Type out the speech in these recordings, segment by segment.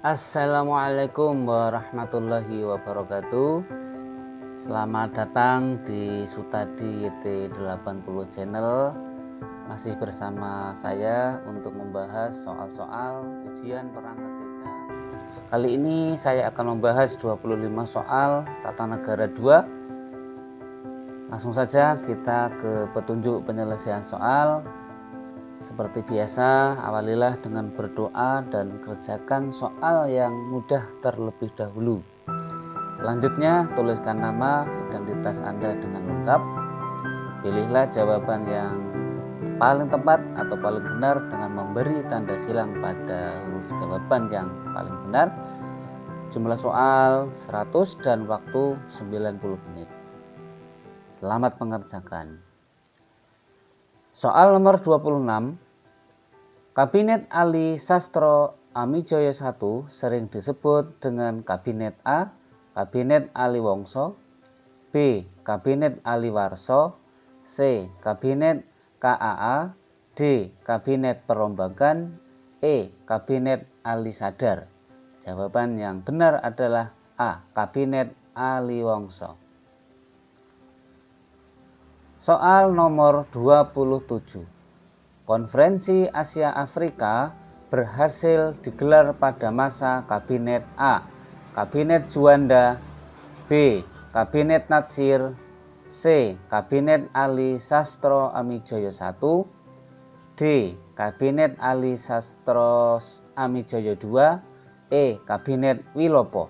Assalamualaikum warahmatullahi wabarakatuh. Selamat datang di Sutadi YT80 channel. Masih bersama saya untuk membahas soal-soal ujian perangkat desa. Kali ini saya akan membahas 25 soal tata negara 2. Langsung saja kita ke petunjuk penyelesaian soal. Seperti biasa, awalilah dengan berdoa dan kerjakan soal yang mudah terlebih dahulu. Selanjutnya, tuliskan nama identitas Anda dengan lengkap. Pilihlah jawaban yang paling tepat atau paling benar dengan memberi tanda silang pada huruf jawaban yang paling benar. Jumlah soal 100 dan waktu 90 menit. Selamat mengerjakan. Soal nomor 26. Kabinet Ali Sastro Amijoyo I sering disebut dengan Kabinet A, Kabinet Ali Wongso, B. Kabinet Ali Warso, C. Kabinet KAA, D. Kabinet Perombakan, E. Kabinet Ali Sadar. Jawaban yang benar adalah A. Kabinet Ali Wongso. Soal nomor 27. Konferensi Asia Afrika berhasil digelar pada masa Kabinet A. Kabinet Juanda, B. Kabinet Natsir, C. Kabinet Ali Sastro Amijoyo I, D. Kabinet Ali Sastro Amijoyo II, E. Kabinet Wilopo.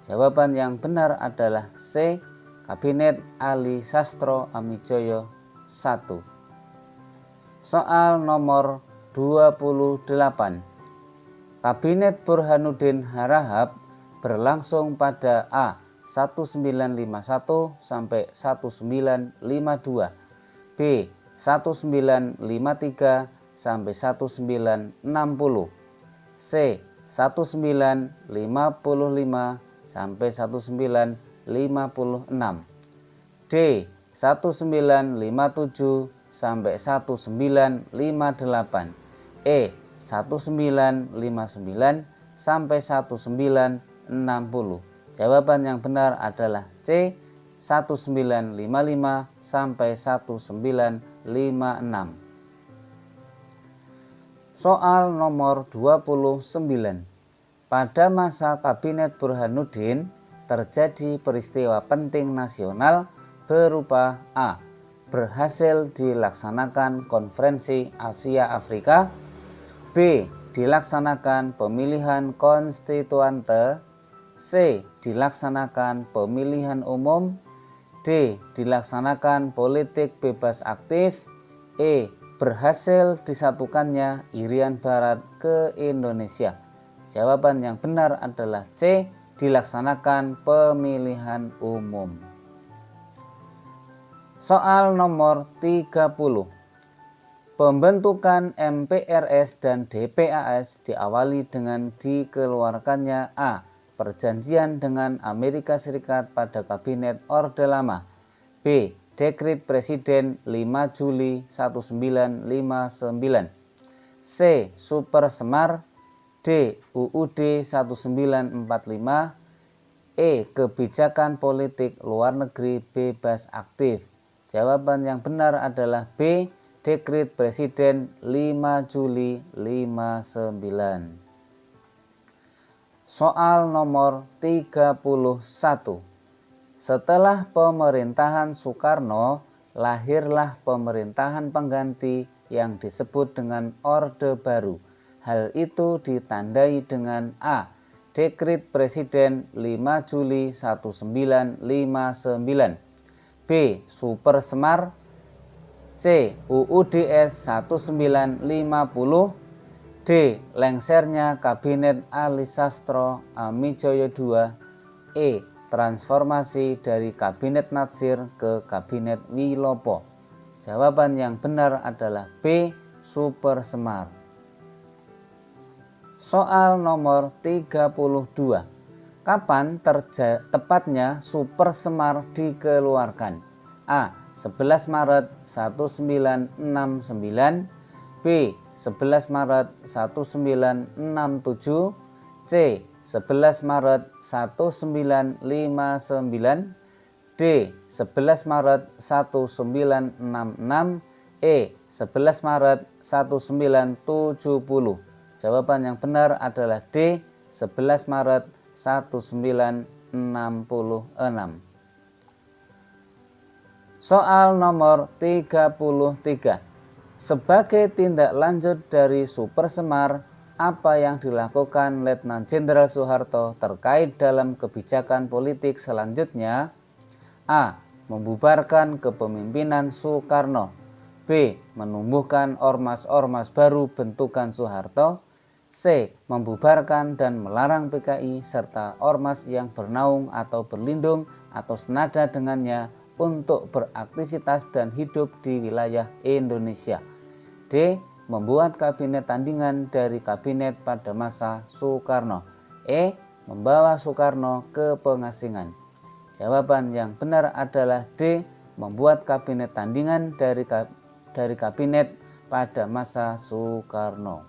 Jawaban yang benar adalah C. Kabinet Ali Sastro Amijoyo I. Soal nomor 28. Kabinet Burhanuddin Harahap berlangsung pada A. 1951 sampai 1952, B. 1953 sampai 1960, C. 1955 sampai 1956, D. 1957 sampai 1958, E. 1959 sampai 1960. Jawaban yang benar adalah C. 1955 sampai 1956. Soal nomor 29. Pada masa Kabinet Burhanuddin terjadi peristiwa penting nasional berupa A. Berhasil dilaksanakan Konferensi Asia Afrika, B. Dilaksanakan pemilihan konstituante, C. Dilaksanakan pemilihan umum, D. Dilaksanakan politik bebas aktif, E. Berhasil disatukannya Irian Barat ke Indonesia. Jawaban yang benar adalah C. Dilaksanakan pemilihan umum. Soal nomor 30. Pembentukan MPRS dan DPAS diawali dengan dikeluarkannya A. Perjanjian dengan Amerika Serikat pada Kabinet Orde Lama, B. Dekrit Presiden 5 Juli 1959, C. Super Semar, D. UUD 1945, E. Kebijakan politik luar negeri bebas aktif. Jawaban yang benar adalah B. Dekrit Presiden 5 Juli 59. Soal nomor 31. Setelah pemerintahan Soekarno, lahirlah pemerintahan pengganti yang disebut dengan Orde Baru. Hal itu ditandai dengan A. Dekrit Presiden 5 Juli 1959, B. Super Semar, C. UUDS 1950, D. Lengsernya Kabinet Ali Sastro Amijoyo II, E. Transformasi dari Kabinet Natsir ke Kabinet Wilopo. Jawaban yang benar adalah B. Super Semar. Soal nomor 32. Kapan tepatnya Super Semar dikeluarkan? A. 11 Maret 1969, B. 11 Maret 1967, C. 11 Maret 1959, D. 11 Maret 1966, E. 11 Maret 1970. Jawaban yang benar adalah D. 11 Maret 1966. Soal nomor 33. Sebagai tindak lanjut dari Super Semar, apa yang dilakukan Letnan Jenderal Soeharto terkait dalam kebijakan politik selanjutnya? A. Membubarkan kepemimpinan Soekarno. B. Menumbuhkan ormas-ormas baru bentukan Soeharto. C. Membubarkan dan melarang PKI serta ormas yang bernaung atau berlindung atau senada dengannya untuk beraktivitas dan hidup di wilayah Indonesia. D. Membuat kabinet tandingan dari kabinet pada masa Soekarno. E. Membawa Soekarno ke pengasingan. Jawaban yang benar adalah D. Membuat kabinet tandingan dari kabinet pada masa Soekarno.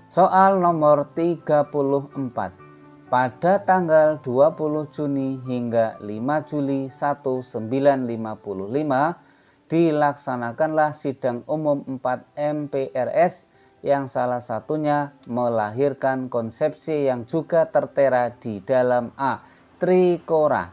Soal nomor 34. Pada tanggal 20 Juni hingga 5 Juli 1955 dilaksanakanlah sidang umum 4 MPRS yang salah satunya melahirkan konsepsi yang juga tertera di dalam A. Trikora,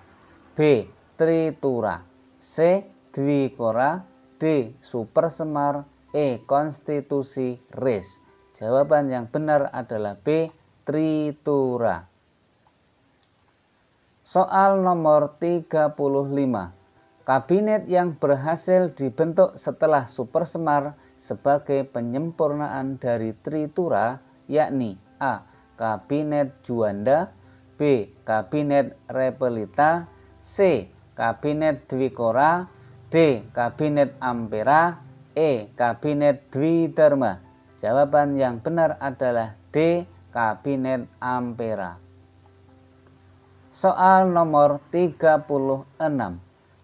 B. Tritura, C. Dwikora, D. Super Semar, E. Konstitusi RIS. Jawaban yang benar adalah B. Tritura. Soal nomor 35. Kabinet yang berhasil dibentuk setelah Super Semar sebagai penyempurnaan dari Tritura yakni A. Kabinet Juanda, B. Kabinet Repelita, C. Kabinet Dwikora, D. Kabinet Ampera, E. Kabinet Dwi Dharma. Jawaban yang benar adalah D. Kabinet Ampera. Soal nomor 36.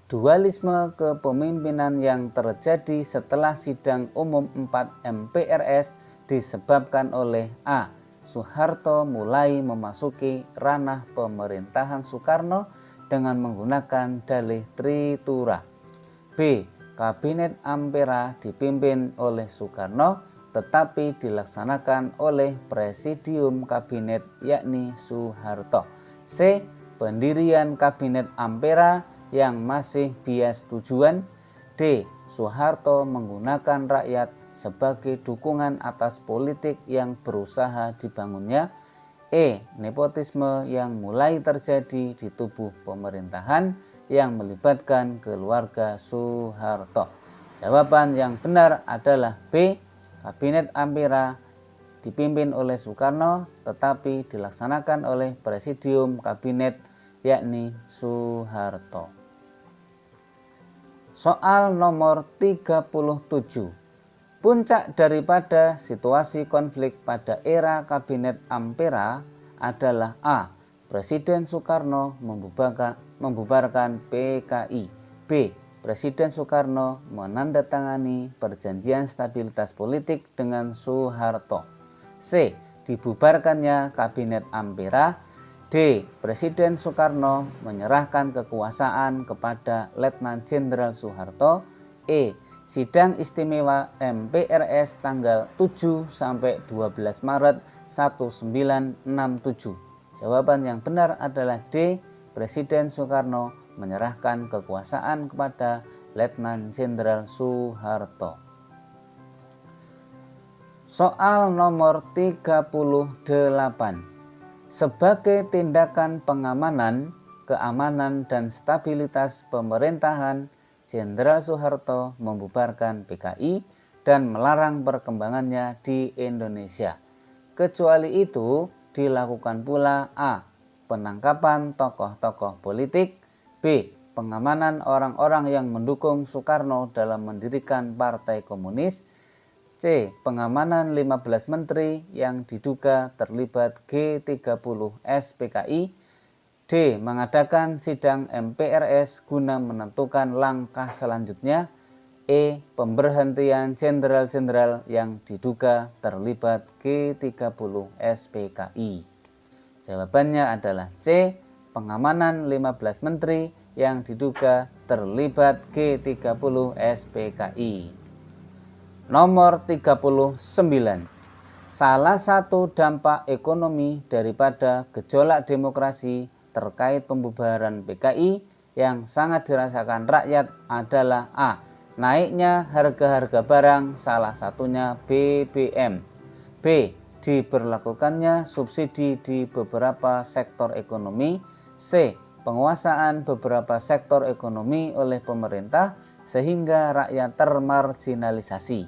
Dualisme kepemimpinan yang terjadi setelah sidang umum 4 MPRS disebabkan oleh A. Soeharto mulai memasuki ranah pemerintahan Soekarno dengan menggunakan dalih Tritura. B. Kabinet Ampera dipimpin oleh Soekarno tetapi dilaksanakan oleh Presidium Kabinet yakni Soeharto. C. Pendirian Kabinet Ampera yang masih bias tujuan. D. Soeharto menggunakan rakyat sebagai dukungan atas politik yang berusaha dibangunnya. E. Nepotisme yang mulai terjadi di tubuh pemerintahan yang melibatkan keluarga Soeharto. Jawaban yang benar adalah B. Kabinet Ampera dipimpin oleh Soekarno tetapi dilaksanakan oleh Presidium Kabinet yakni Soeharto. Soal nomor 37. Puncak daripada situasi konflik pada era Kabinet Ampera adalah A. Presiden Soekarno membubarkan PKI. B. Presiden Soekarno menandatangani perjanjian stabilitas politik dengan Soeharto. C. Dibubarkannya Kabinet Ampera. D. Presiden Soekarno menyerahkan kekuasaan kepada Letnan Jenderal Soeharto. E. Sidang istimewa MPRS tanggal 7 sampai 12 Maret 1967. Jawaban yang benar adalah D. Presiden Soekarno menyerahkan kekuasaan kepada Letnan Jenderal Soeharto. Soal nomor 38. Sebagai tindakan pengamanan, keamanan dan stabilitas pemerintahan, Jenderal Soeharto membubarkan PKI dan melarang perkembangannya di Indonesia. Kecuali itu, dilakukan pula A. Penangkapan tokoh-tokoh politik, B. Pengamanan orang-orang yang mendukung Soekarno dalam mendirikan Partai Komunis, C. Pengamanan 15 menteri yang diduga terlibat G30 SPKI, D. Mengadakan sidang MPRS guna menentukan langkah selanjutnya, E. Pemberhentian jenderal-jenderal yang diduga terlibat G30 SPKI. Jawabannya adalah C. Pengamanan 15 menteri yang diduga terlibat G30 SPKI. Nomor 39. Salah satu dampak ekonomi daripada gejolak demokrasi terkait pembubaran PKI yang sangat dirasakan rakyat adalah A. Naiknya harga-harga barang, salah satunya BBM. B. Diberlakukannya subsidi di beberapa sektor ekonomi. C. Penguasaan beberapa sektor ekonomi oleh pemerintah sehingga rakyat termarginalisasi.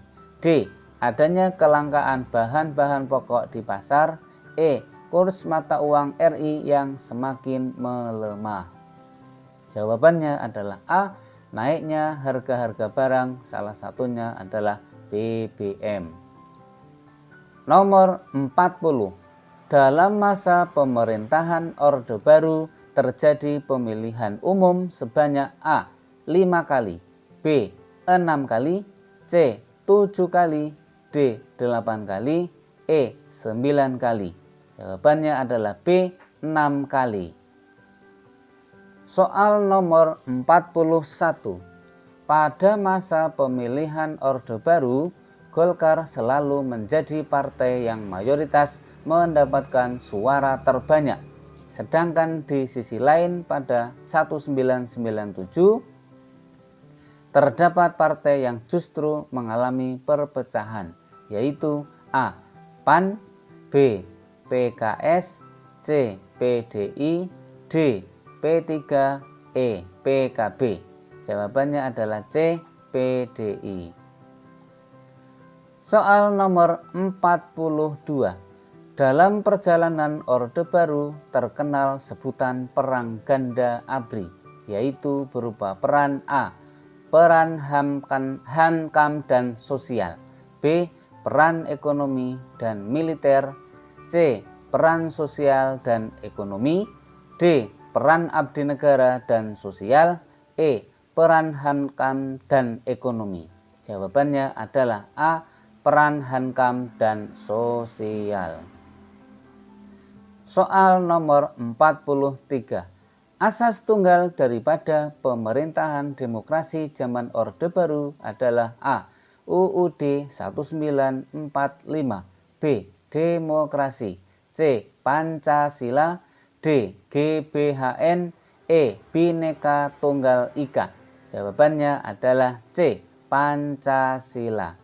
D. Adanya kelangkaan bahan-bahan pokok di pasar. E. Kurs mata uang RI yang semakin melemah. Jawabannya adalah A. Naiknya harga-harga barang, salah satunya adalah BBM. Nomor 40. Dalam masa pemerintahan Orde Baru terjadi pemilihan umum sebanyak A. 5 kali, B. 6 kali, C. 7 kali, D. 8 kali, E. 9 kali. Jawabannya adalah B. 6 kali. Soal nomor 41. Pada masa pemilihan Orde Baru, Golkar selalu menjadi partai yang mayoritas mendapatkan suara terbanyak. Sedangkan di sisi lain pada 1997 terdapat partai yang justru mengalami perpecahan, yaitu A. PAN, B. PKS, C. PDI, D. P3, E. PKB. Jawabannya adalah C. PDI. Soal nomor 42. Dalam perjalanan Orde Baru terkenal sebutan perang ganda ABRI, yaitu berupa peran A. Peran Hankam dan sosial, B. Peran ekonomi dan militer, C. Peran sosial dan ekonomi, D. Peran abdi negara dan sosial, E. Peran Hankam dan ekonomi. Jawabannya adalah A. Peran Hankam dan sosial. Soal nomor 43. Asas tunggal daripada pemerintahan demokrasi zaman Orde Baru adalah A. UUD 1945, B. Demokrasi, C. Pancasila, D. GBHN, E. Bhinneka Tunggal Ika. Jawabannya adalah C. Pancasila.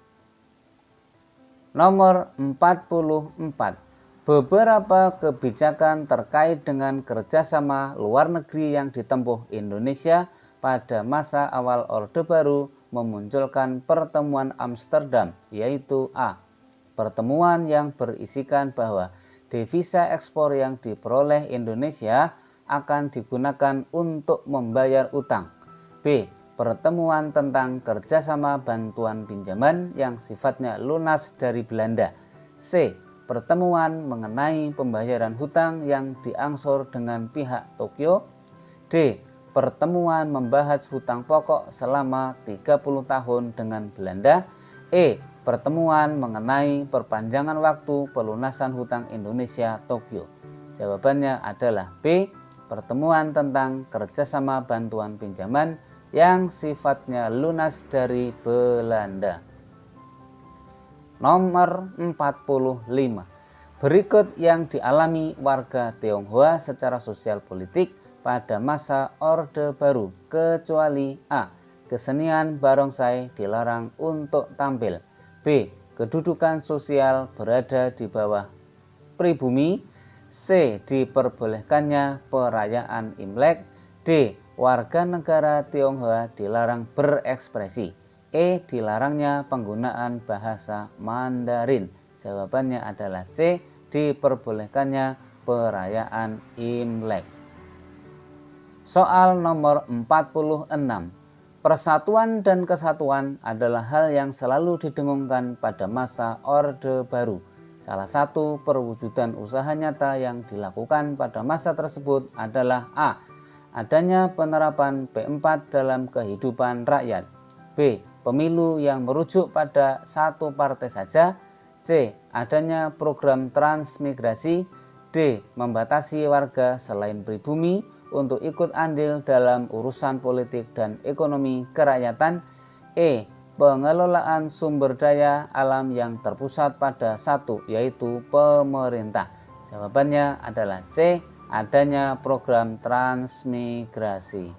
Nomor 44. Beberapa kebijakan terkait dengan kerjasama luar negeri yang ditempuh Indonesia pada masa awal Orde Baru memunculkan pertemuan Amsterdam, yaitu A. Pertemuan yang berisikan bahwa devisa ekspor yang diperoleh Indonesia akan digunakan untuk membayar utang. B. Pertemuan tentang kerjasama bantuan pinjaman yang sifatnya lunas dari Belanda. C. Pertemuan mengenai pembayaran hutang yang diangsur dengan pihak Tokyo. D. Pertemuan membahas hutang pokok selama 30 tahun dengan Belanda. E. Pertemuan mengenai perpanjangan waktu pelunasan hutang Indonesia Tokyo. Jawabannya adalah B. Pertemuan tentang kerjasama bantuan pinjaman yang sifatnya lunas dari Belanda. Nomor 45. Berikut yang dialami warga Tionghoa secara sosial politik pada masa Orde Baru, kecuali A. Kesenian barongsai dilarang untuk tampil. B. Kedudukan sosial berada di bawah pribumi. C. Diperbolehkannya perayaan Imlek. D. Warga negara Tionghoa dilarang berekspresi. E. Dilarangnya penggunaan bahasa Mandarin. Jawabannya adalah C. Diperbolehkannya perayaan Imlek. Soal nomor 46. Persatuan dan kesatuan adalah hal yang selalu didengungkan pada masa Orde Baru. Salah satu perwujudan usaha nyata yang dilakukan pada masa tersebut adalah A. Adanya penerapan P4 dalam kehidupan rakyat. B. pemilu yang merujuk pada satu partai saja. C. Adanya program transmigrasi. D. Membatasi warga selain pribumi untuk ikut andil dalam urusan politik dan ekonomi kerakyatan. E. Pengelolaan sumber daya alam yang terpusat pada satu, yaitu pemerintah. Jawabannya adalah C. Adanya program transmigrasi.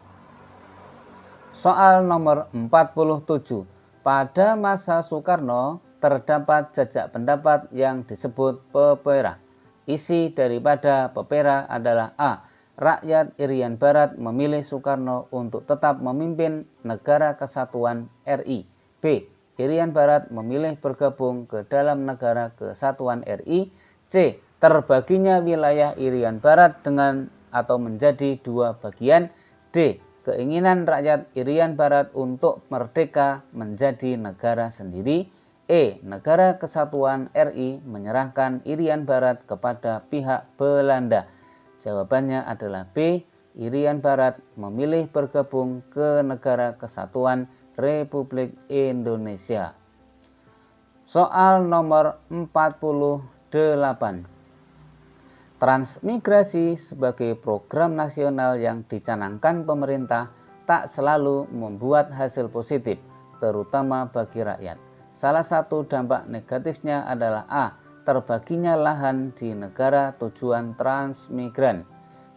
Soal nomor 47. Pada masa Soekarno terdapat jejak pendapat yang disebut pepera. Isi daripada pepera adalah A. Rakyat Irian Barat memilih Soekarno untuk tetap memimpin Negara Kesatuan RI. B. Irian Barat memilih bergabung ke dalam Negara Kesatuan RI. C. Terbaginya wilayah Irian Barat dengan atau menjadi dua bagian. D. Keinginan rakyat Irian Barat untuk merdeka menjadi negara sendiri. E. Negara Kesatuan RI menyerahkan Irian Barat kepada pihak Belanda. Jawabannya adalah B. Irian Barat memilih bergabung ke Negara Kesatuan Republik Indonesia. Soal nomor 48. Transmigrasi sebagai program nasional yang dicanangkan pemerintah tak selalu membuat hasil positif, terutama bagi rakyat. Salah satu dampak negatifnya adalah A. Terbaginya lahan di negara tujuan transmigran.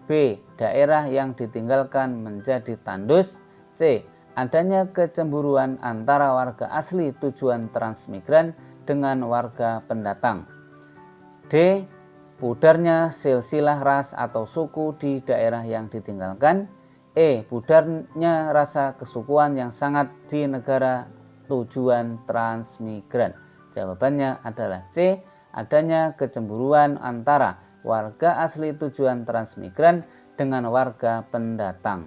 B. Daerah yang ditinggalkan menjadi tandus. C. Adanya kecemburuan antara warga asli tujuan transmigran dengan warga pendatang. D. Pudarnya silsilah ras atau suku di daerah yang ditinggalkan. E. Pudarnya rasa kesukuan yang sangat di negara tujuan transmigran. Jawabannya adalah C. Adanya kecemburuan antara warga asli tujuan transmigran dengan warga pendatang.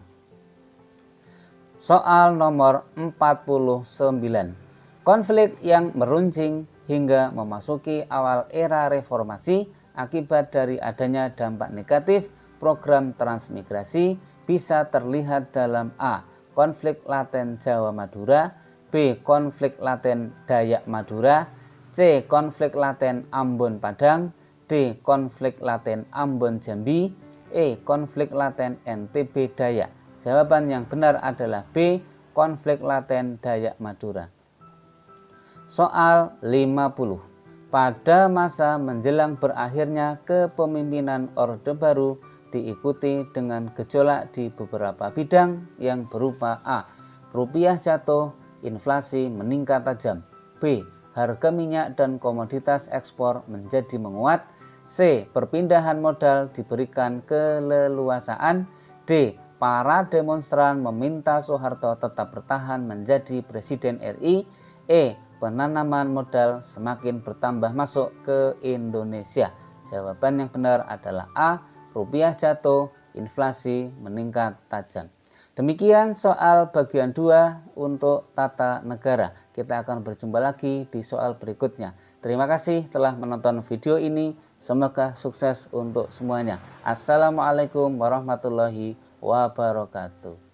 Soal nomor 49. Konflik yang meruncing hingga memasuki awal era reformasi akibat dari adanya dampak negatif program transmigrasi bisa terlihat dalam A. Konflik laten Jawa Madura. B. Konflik laten Dayak Madura. C. Konflik laten Ambon Padang. D. Konflik laten Ambon Jambi. E. Konflik laten NTB Dayak. Jawaban yang benar adalah B. Konflik laten Dayak Madura. Soal 50. Pada masa menjelang berakhirnya kepemimpinan Orde Baru diikuti dengan gejolak di beberapa bidang yang berupa A. Rupiah jatuh, inflasi meningkat tajam. B. Harga minyak dan komoditas ekspor menjadi menguat. C. Perpindahan modal diberikan keleluasaan. D. Para demonstran meminta Soeharto tetap bertahan menjadi Presiden RI. E. Penanaman modal semakin bertambah masuk ke Indonesia. Jawaban yang benar adalah A. Rupiah jatuh, inflasi meningkat tajam. Demikian soal bagian 2 untuk tata negara. Kita akan berjumpa lagi di soal berikutnya. Terima kasih telah menonton video ini. Semoga sukses untuk semuanya. Assalamualaikum warahmatullahi wabarakatuh.